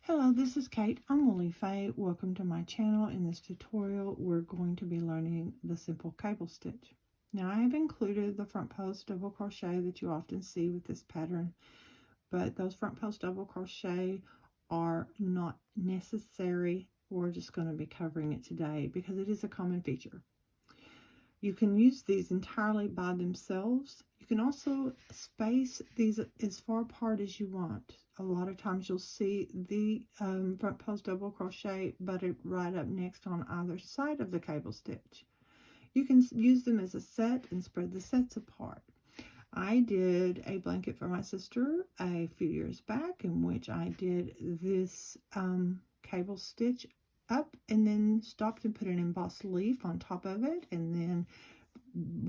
Hello, this is Kate. I'm Woolly Faye. Welcome to my channel. In this tutorial, we're going to be learning the simple cable stitch. Now, I have included the front post double crochet that you often see with this pattern, but those front post double crochet are not necessary. We're just going to be covering it today because it is a common feature. You can use these entirely by themselves. You can also space these as far apart as you want. A lot of times you'll see the front post double crochet butted right up next on either side of the cable stitch. You can use them as a set and spread the sets apart. I did a blanket for my sister a few years back in which I did this cable stitch up and then stopped and put an embossed leaf on top of it, and then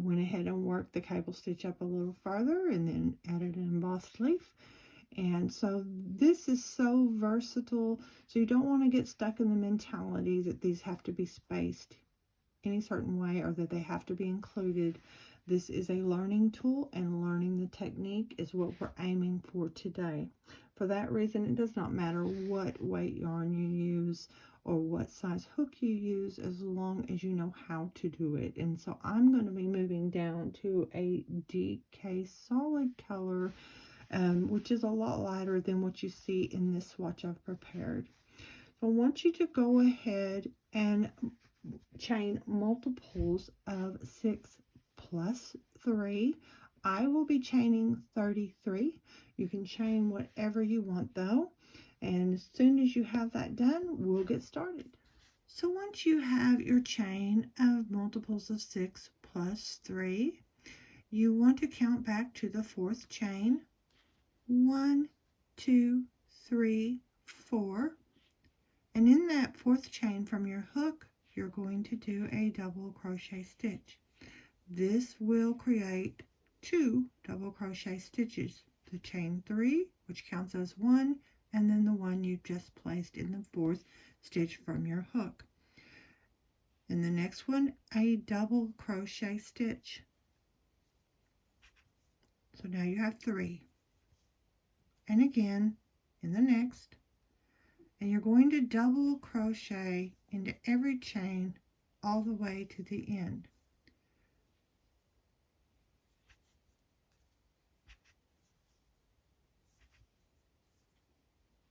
went ahead and worked the cable stitch up a little further and then added an embossed leaf. And so this is so versatile, so you don't want to get stuck in the mentality that these have to be spaced any certain way or that they have to be included. This is a learning tool, and learning the technique is what we're aiming for today. For that reason, it does not matter what weight yarn you use or what size hook you use, as long as you know how to do it. And so I'm going to be moving down to a DK solid color, which is a lot lighter than what you see in this swatch I've prepared. So I want you to go ahead and chain multiples of 6 plus 3. I will be chaining 33. You can chain whatever you want though. And as soon as you have that done, we'll get started. So once you have your chain of multiples of 6 plus 3, you want to count back to the fourth chain. 1, 2, 3, 4. And in that fourth chain from your hook, you're going to do a double crochet stitch. This will create 2 double crochet stitches. The chain 3, which counts as 1, and then the one you just placed in the fourth stitch from your hook. In the next one, a double crochet stitch. So now you have 3. And again in the next. And you're going to double crochet into every chain all the way to the end.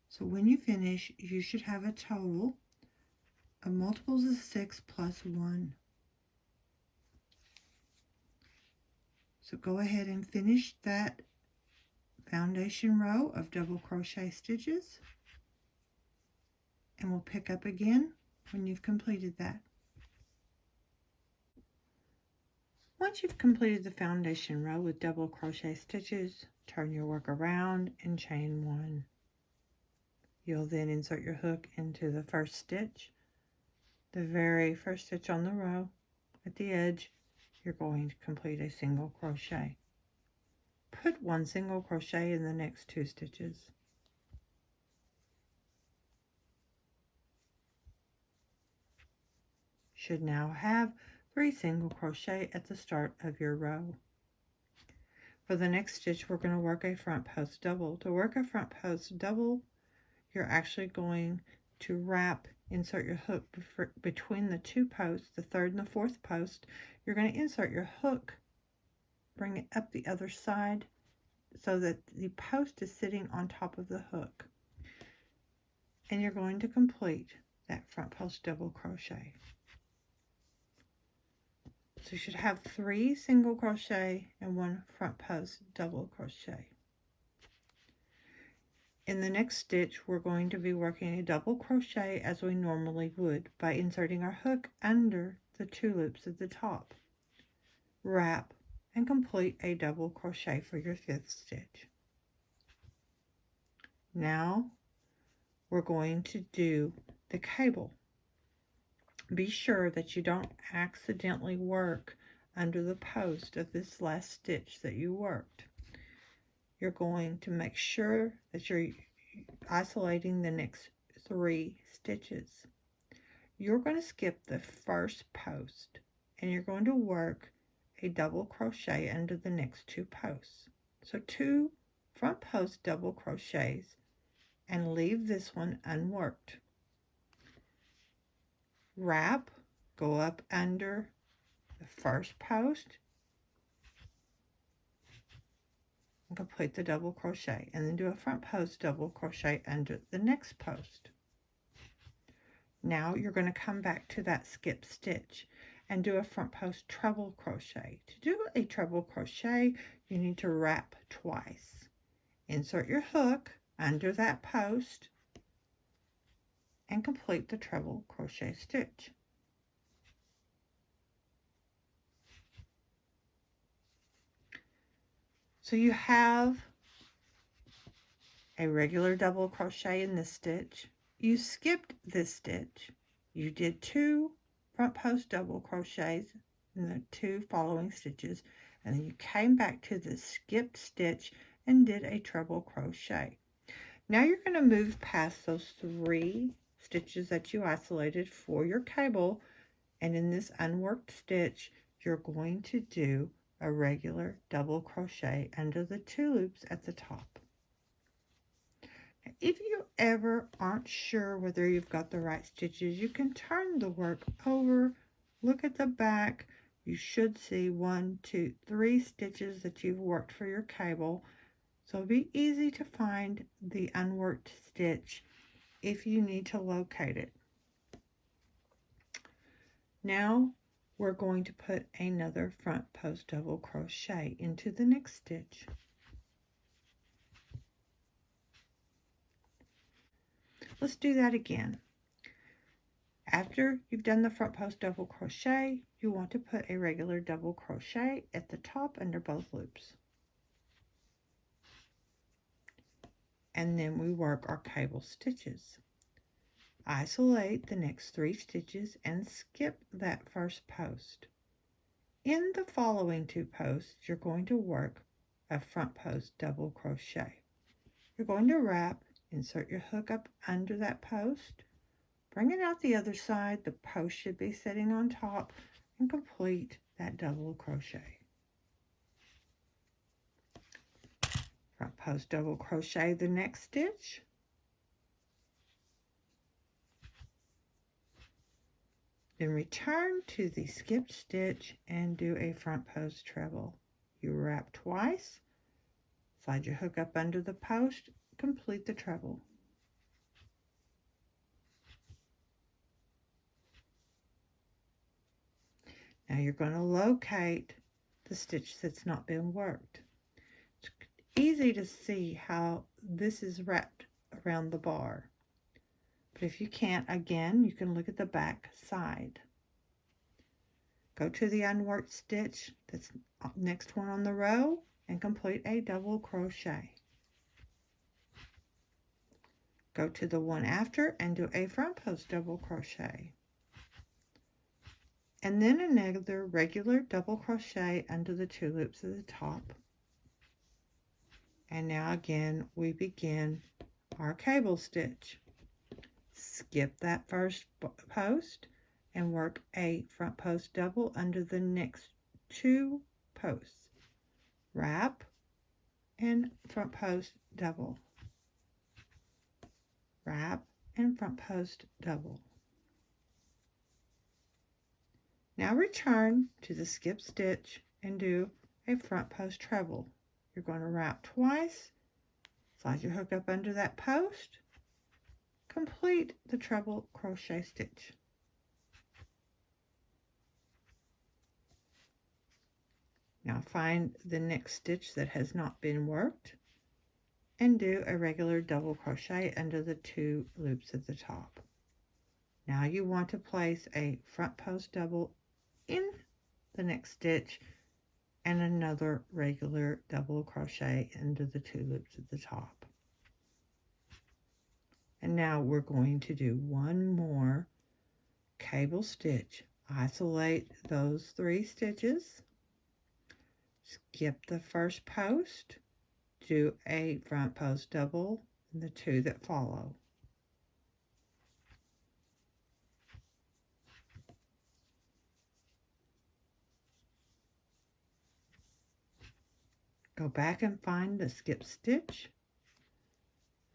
So when you finish, you should have a total of multiples of 6 plus 1. So go ahead and finish that foundation row of double crochet stitches, and we'll pick up again when you've completed that. Once you've completed the foundation row with double crochet stitches, turn your work around and chain 1. You'll then insert your hook into the first stitch, the very first stitch on the row. At the edge, you're going to complete a single crochet. Put 1 single crochet in the next 2 stitches. Should now have 3 single crochet at the start of your row. For the next stitch, we're going to work a front post double. To work a front post double, you're actually going to insert your hook between the 2 posts, the 3rd and the 4th post. You're going to insert your hook, bring it up the other side so that the post is sitting on top of the hook. And you're going to complete that front post double crochet. So you should have 3 single crochet and 1 front post double crochet. In the next stitch, we're going to be working a double crochet as we normally would by inserting our hook under the 2 loops at the top. Wrap and complete a double crochet for your 5th stitch. Now we're going to do the cable. Be sure that you don't accidentally work under the post of this last stitch that you worked. You're going to make sure that you're isolating the next 3 stitches. You're going to skip the first post and you're going to work a double crochet under the next 2 posts. So 2 front post double crochets and leave this one unworked. Wrap, go up under the first post and complete the double crochet, and then do a front post double crochet under the next post. Now you're going to come back to that skip stitch and do a front post treble crochet. To do a treble crochet, you need to wrap twice. Insert your hook under that post and complete the treble crochet stitch. So you have a regular double crochet in this stitch. You skipped this stitch. You did 2 front post double crochets in the 2 following stitches, and then you came back to the skipped stitch and did a treble crochet. Now you're going to move past those 3 stitches that you isolated for your cable, and in this unworked stitch you're going to do a regular double crochet under the 2 loops at the top. Now, if you ever aren't sure whether you've got the right stitches, you can turn the work over, look at the back. You should see 1, 2, 3 stitches that you've worked for your cable. So it'll be easy to find the unworked stitch if you need to locate it. Now we're going to put another front post double crochet into the next stitch. Let's do that again. After you've done the front post double crochet, you want to put a regular double crochet at the top under both loops. And then we work our cable stitches. Isolate the next 3 stitches and skip that first post. In the following 2 posts, you're going to work a front post double crochet. You're going to wrap, insert your hook up under that post, bring it out the other side. The post should be sitting on top, and complete that double crochet. Front post double crochet the next stitch. Then return to the skipped stitch and do a front post treble. You wrap twice, slide your hook up under the post, complete the treble. Now you're going to locate the stitch that's not been worked. It's easy to see how this is wrapped around the bar. But if you can't, again, you can look at the back side. Go to the unworked stitch that's next one on the row and complete a double crochet. Go to the one after and do a front post double crochet. And then another regular double crochet under the 2 loops at the top. And now again, we begin our cable stitch. Skip that first post and work a front post double under the next 2 posts. Wrap and front post double. Wrap and front post double. Now return to the skip stitch and do a front post treble. You're going to wrap twice, slide your hook up under that post, complete the treble crochet stitch. Now find the next stitch that has not been worked and do a regular double crochet under the 2 loops at the top. Now you want to place a front post double in the next stitch and another regular double crochet under the 2 loops at the top. And now we're going to do one more cable stitch. Isolate those 3 stitches, skip the first post, do a front post double in the 2 that follow. Go back and find the skip stitch,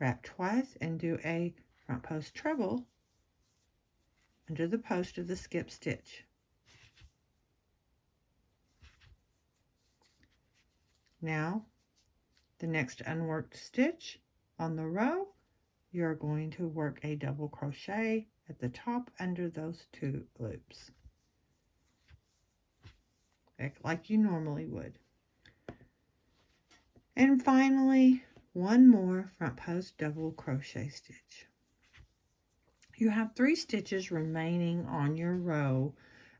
Wrap twice and do a front post treble under the post of the skip stitch. Now, the next unworked stitch on the row, you're going to work a double crochet at the top under those 2 loops, like you normally would. And finally, one more front post double crochet stitch. You have 3 stitches remaining on your row,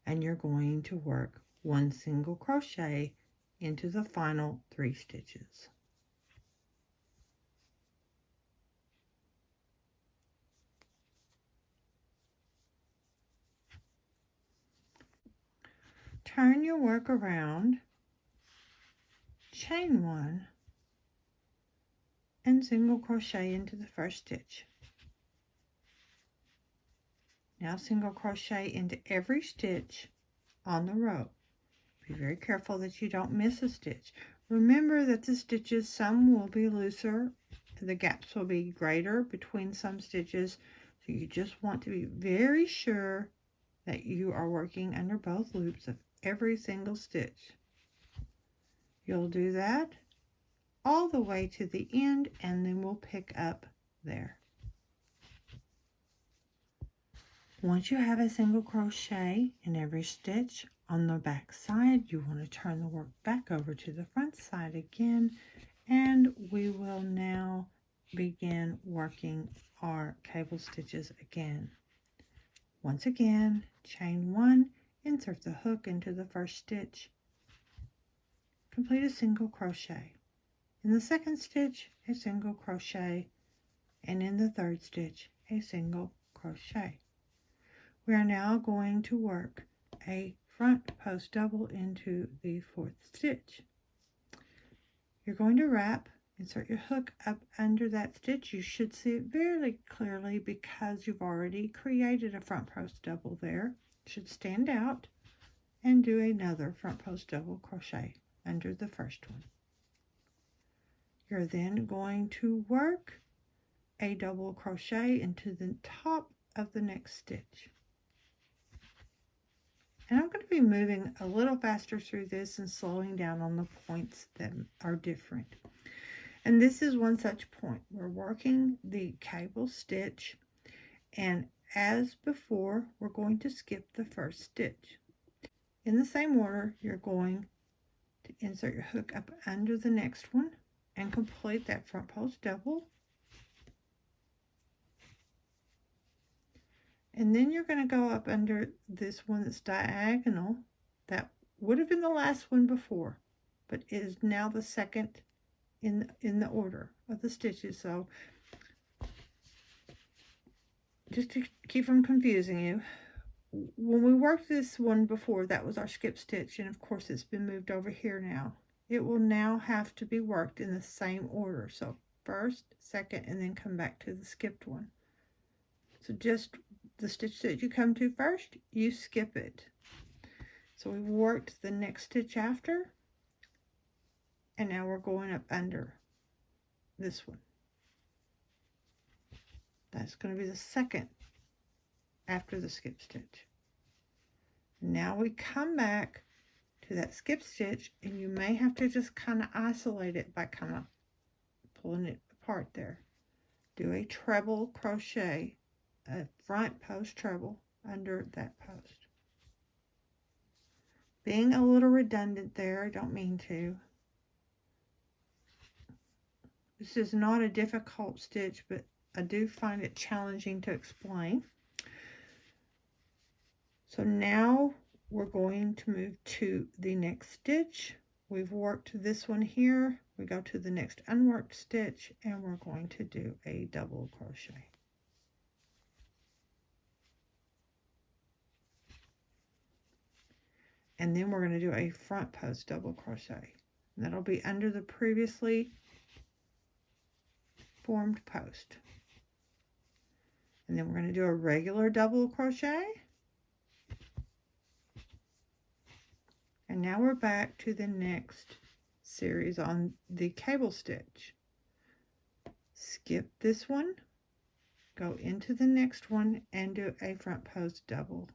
and you're going to work 1 single crochet into the final 3 stitches. Turn your work around, chain 1, and single crochet into the first stitch. Now single crochet into every stitch on the row. Be very careful that you don't miss a stitch. Remember that the stitches, some will be looser, the gaps will be greater between some stitches, so you just want to be very sure that you are working under both loops of every single stitch. You'll do that all the way to the end, and then we'll pick up there. Once you have a single crochet in every stitch on the back side, you want to turn the work back over to the front side again, and we will now begin working our cable stitches again. Once again, chain 1, insert the hook into the first stitch, complete a single crochet. In the second stitch, a single crochet, and in the third stitch, a single crochet. We are now going to work a front post double into the 4th stitch. You're going to wrap, insert your hook up under that stitch. You should see it very clearly because you've already created a front post double there. It should stand out, and do another front post double crochet under the first one. You're then going to work a double crochet into the top of the next stitch. And I'm going to be moving a little faster through this and slowing down on the points that are different. And this is one such point. We're working the cable stitch, and as before, we're going to skip the first stitch. In the same order, you're going to insert your hook up under the next one and complete that front post double. And then you're going to go up under this one that's diagonal. That would have been the last one before, but is now the second in the order of the stitches. So just to keep from confusing you, when we worked this one before, that was our skip stitch, and of course it's been moved over here now. It will now have to be worked in the same order. So first, second, and then come back to the skipped one. So just the stitch that you come to first, you skip it. So we've worked the next stitch after, and now we're going up under this one. That's going to be the second after the skip stitch. Now we come back to that skip stitch, and you may have to just kind of isolate it by kind of pulling it apart there. Do a treble crochet, a front post treble under that post. Being a little redundant there, I don't mean to. This is not a difficult stitch, but I do find it challenging to explain. So now we're going to move to the next stitch. We've worked this one here. We go to the next unworked stitch, and we're going to do a double crochet. And then we're going to do a front post double crochet. And that'll be under the previously formed post. And then we're going to do a regular double crochet. And now we're back to the next series on the cable stitch. skip this one, go into the next one and do a front post double.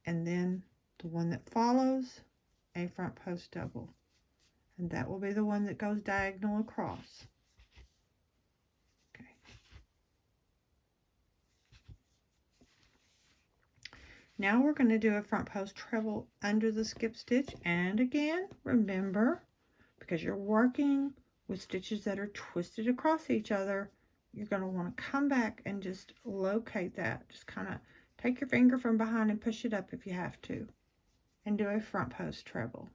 And then the one that follows, a front post double. And that will be the one that goes diagonal across. Okay. Now we're going to do a front post treble under the skip stitch. And again, remember, because you're working with stitches that are twisted across each other, you're going to want to come back and just locate that. Just kind of take your finger from behind and push it up if you have to, and do a front post treble.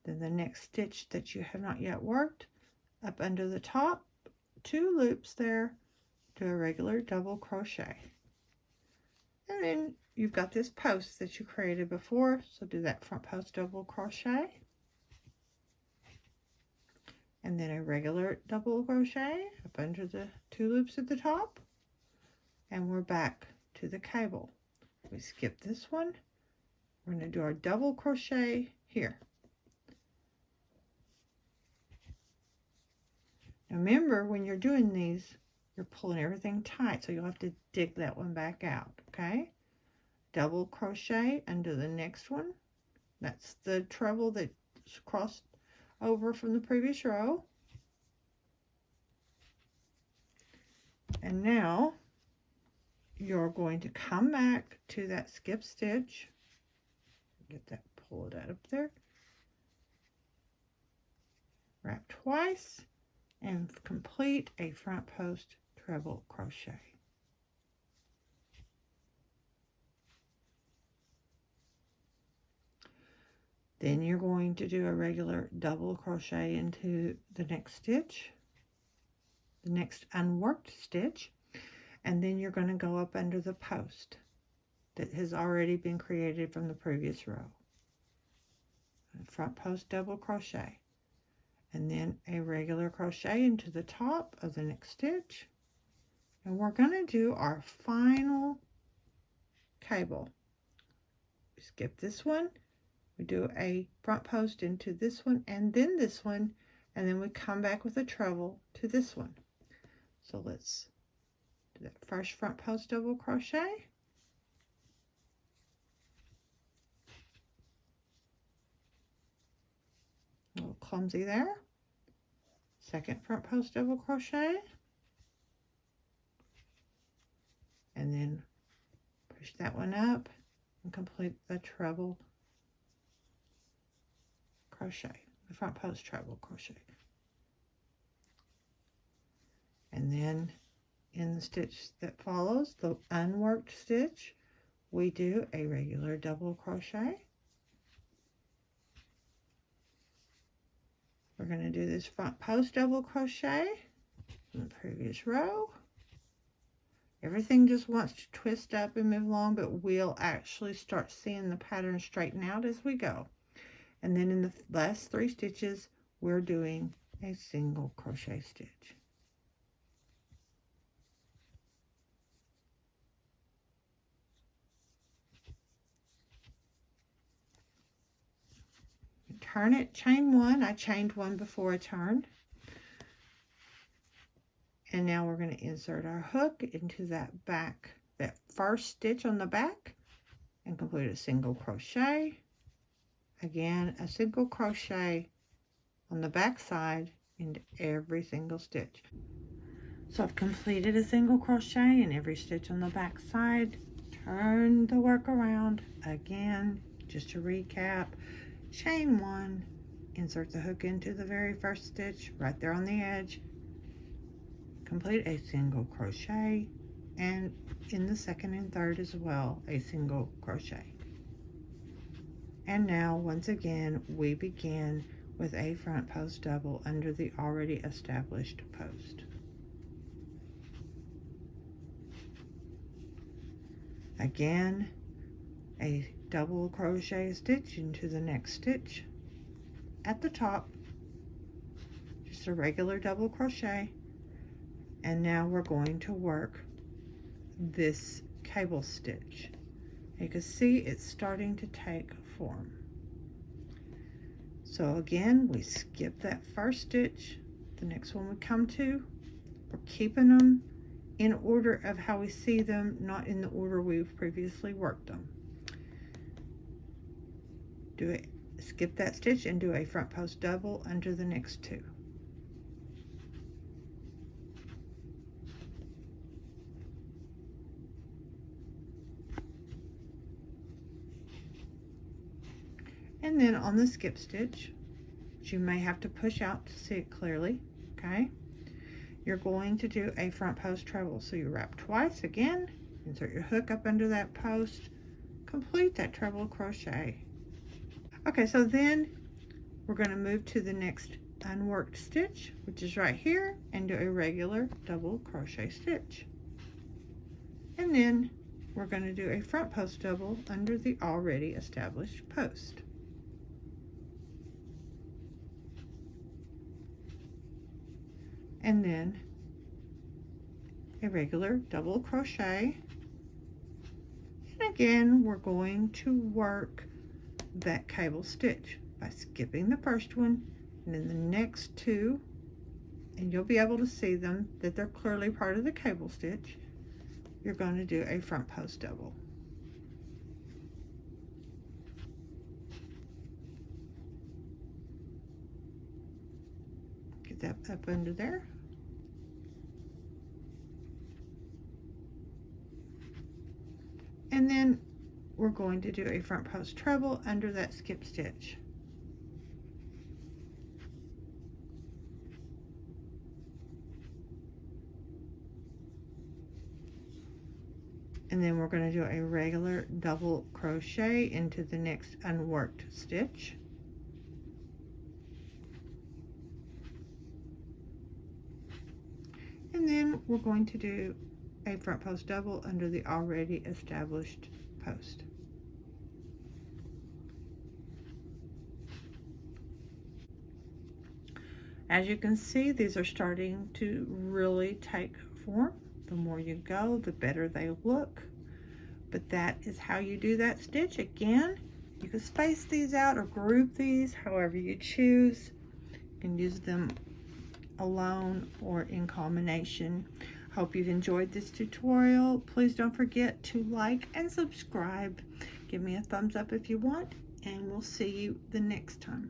Then the next stitch that you have not yet worked, up under the top, 2 loops there, do a regular double crochet. And then you've got this post that you created before, so do that front post double crochet. And then a regular double crochet up under the 2 loops at the top. And we're back to the cable. We skip this one. We're going to do our double crochet here. Now remember, when you're doing these, you're pulling everything tight, so you'll have to dig that one back out, okay? Double crochet under the next one. That's the treble that's crossed over from the previous row. And now you're going to come back to that skip stitch. Get that, pull it out up there. Wrap twice and complete a front post treble crochet. Then you're going to do a regular double crochet into the next stitch, the next unworked stitch, and then you're going to go up under the post that has already been created from the previous row. A front post double crochet, and then a regular crochet into the top of the next stitch. And we're going to do our final cable. We skip this one, we do a front post into this one and then this one, and then we come back with a treble to this one. So let's do that first front post double crochet. A little clumsy there. Second front post double crochet. And then push that one up and complete the treble crochet, the front post treble crochet. And then in the stitch that follows, the unworked stitch, we do a regular double crochet. We're going to do this front post double crochet in the previous row. Everything just wants to twist up and move along, but we'll actually start seeing the pattern straighten out as we go. And then in the last 3 stitches, we're doing a single crochet stitch. Turn it, chain 1. I chained 1 before I turned. And now we're going to insert our hook into that first stitch on the back and complete a single crochet. Again, a single crochet on the back side into every single stitch. So I've completed a single crochet in every stitch on the back side. Turn the work around again, just to recap. Chain 1, insert the hook into the very first stitch right there on the edge, complete a single crochet, and in the second and third as well, a single crochet. And now once again we begin with a front post double under the already established post. Again, a double crochet stitch into the next stitch at the top, just a regular double crochet, And now we're going to work this cable stitch. You can see it's starting to take form. So again, we skip that first stitch. The next one we come to, we're keeping them in order of how we see them, not in the order we've previously worked them. Skip that stitch and do a front post double under the next two. And then on the skip stitch, which you may have to push out to see it clearly, okay, you're going to do a front post treble. So you wrap twice again, insert your hook up under that post, complete that treble crochet. Okay, so then we're going to move to the next unworked stitch, which is right here, and do a regular double crochet stitch. And then we're going to do a front post double under the already established post. And then a regular double crochet. And again, we're going to work that cable stitch by skipping the first one and then the next two, and you'll be able to see them that they're clearly part of the cable stitch. You're going to do a front post double. Get that up under there. And then we're going to do a front post treble under that skip stitch. And then we're going to do a regular double crochet into the next unworked stitch. And then we're going to do a front post double under the already established post. As you can see, these are starting to really take form. The more you go, the better they look. But that is how you do that stitch. Again, you can space these out or group these however you choose. You can use them alone or in combination. Hope you've enjoyed this tutorial. Please don't forget to like and subscribe. Give me a thumbs up if you want, and we'll see you the next time.